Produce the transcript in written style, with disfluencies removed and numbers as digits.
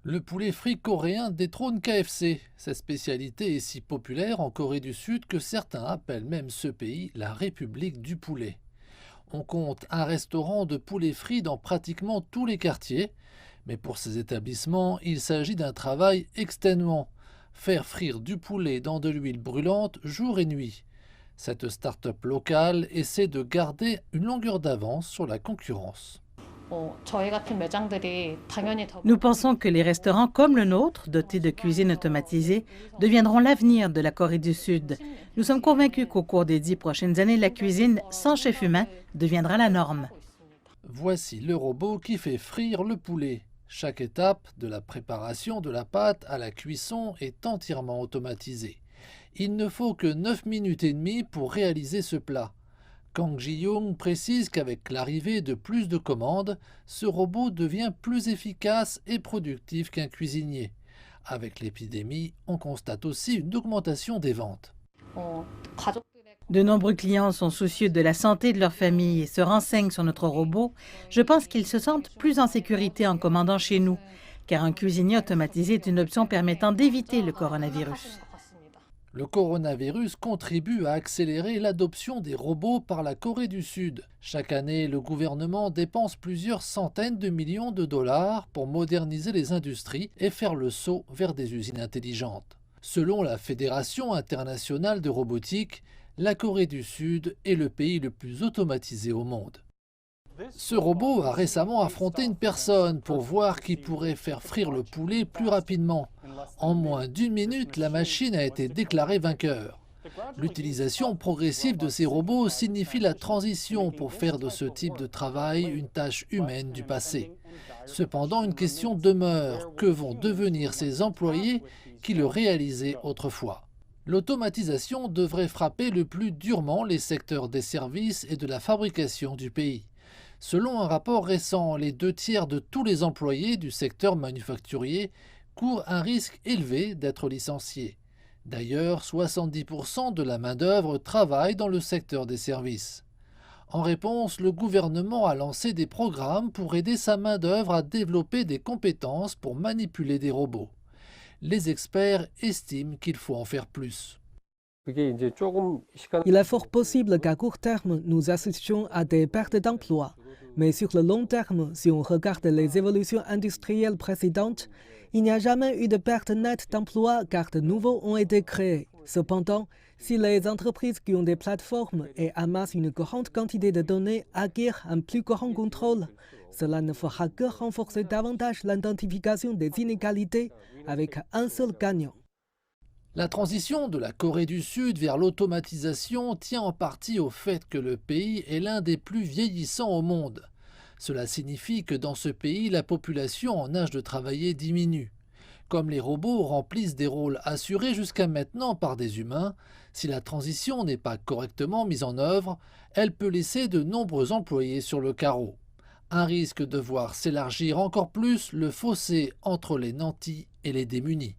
Le poulet frit coréen détrône KFC. Sa spécialité est si populaire en Corée du Sud que certains appellent même ce pays la République du poulet. On compte un restaurant de poulet frit dans pratiquement tous les quartiers, mais pour ces établissements, il s'agit d'un travail exténuant. Faire frire du poulet dans de l'huile brûlante jour et nuit. Cette start-up locale essaie de garder une longueur d'avance sur la concurrence. Nous pensons que les restaurants comme le nôtre, dotés de cuisine automatisée, deviendront l'avenir de la Corée du Sud. Nous sommes convaincus qu'au cours des 10 prochaines années, la cuisine sans chef humain deviendra la norme. Voici le robot qui fait frire le poulet. Chaque étape, de la préparation de la pâte à la cuisson, est entièrement automatisée. Il ne faut que 9 minutes et demie pour réaliser ce plat. Kang Ji-young précise qu'avec l'arrivée de plus de commandes, ce robot devient plus efficace et productif qu'un cuisinier. Avec l'épidémie, on constate aussi une augmentation des ventes. De nombreux clients sont soucieux de la santé de leur famille et se renseignent sur notre robot. Je pense qu'ils se sentent plus en sécurité en commandant chez nous, car un cuisinier automatisé est une option permettant d'éviter le coronavirus. Le coronavirus contribue à accélérer l'adoption des robots par la Corée du Sud. Chaque année, le gouvernement dépense plusieurs centaines de millions de dollars pour moderniser les industries et faire le saut vers des usines intelligentes. Selon la Fédération internationale de robotique, la Corée du Sud est le pays le plus automatisé au monde. Ce robot a récemment affronté une personne pour voir qui pourrait faire frire le poulet plus rapidement. En moins d'une minute, la machine a été déclarée vainqueur. L'utilisation progressive de ces robots signifie la transition pour faire de ce type de travail une tâche humaine du passé. Cependant, une question demeure. Que vont devenir ces employés qui le réalisaient autrefois ? L'automatisation devrait frapper le plus durement les secteurs des services et de la fabrication du pays. Selon un rapport récent, les 2 tiers de tous les employés du secteur manufacturier courent un risque élevé d'être licenciés. D'ailleurs, 70% de la main-d'œuvre travaille dans le secteur des services. En réponse, le gouvernement a lancé des programmes pour aider sa main-d'œuvre à développer des compétences pour manipuler des robots. Les experts estiment qu'il faut en faire plus. Il est fort possible qu'à court terme, nous assistions à des pertes d'emplois. Mais sur le long terme, si on regarde les évolutions industrielles précédentes, il n'y a jamais eu de perte nette d'emplois car de nouveaux ont été créés. Cependant, si les entreprises qui ont des plateformes et amassent une grande quantité de données acquièrent un plus grand contrôle, cela ne fera que renforcer davantage l'identification des inégalités avec un seul gagnant. La transition de la Corée du Sud vers l'automatisation tient en partie au fait que le pays est l'un des plus vieillissants au monde. Cela signifie que dans ce pays, la population en âge de travailler diminue. Comme les robots remplissent des rôles assurés jusqu'à maintenant par des humains, si la transition n'est pas correctement mise en œuvre, elle peut laisser de nombreux employés sur le carreau. Un risque de voir s'élargir encore plus le fossé entre les nantis et les démunis.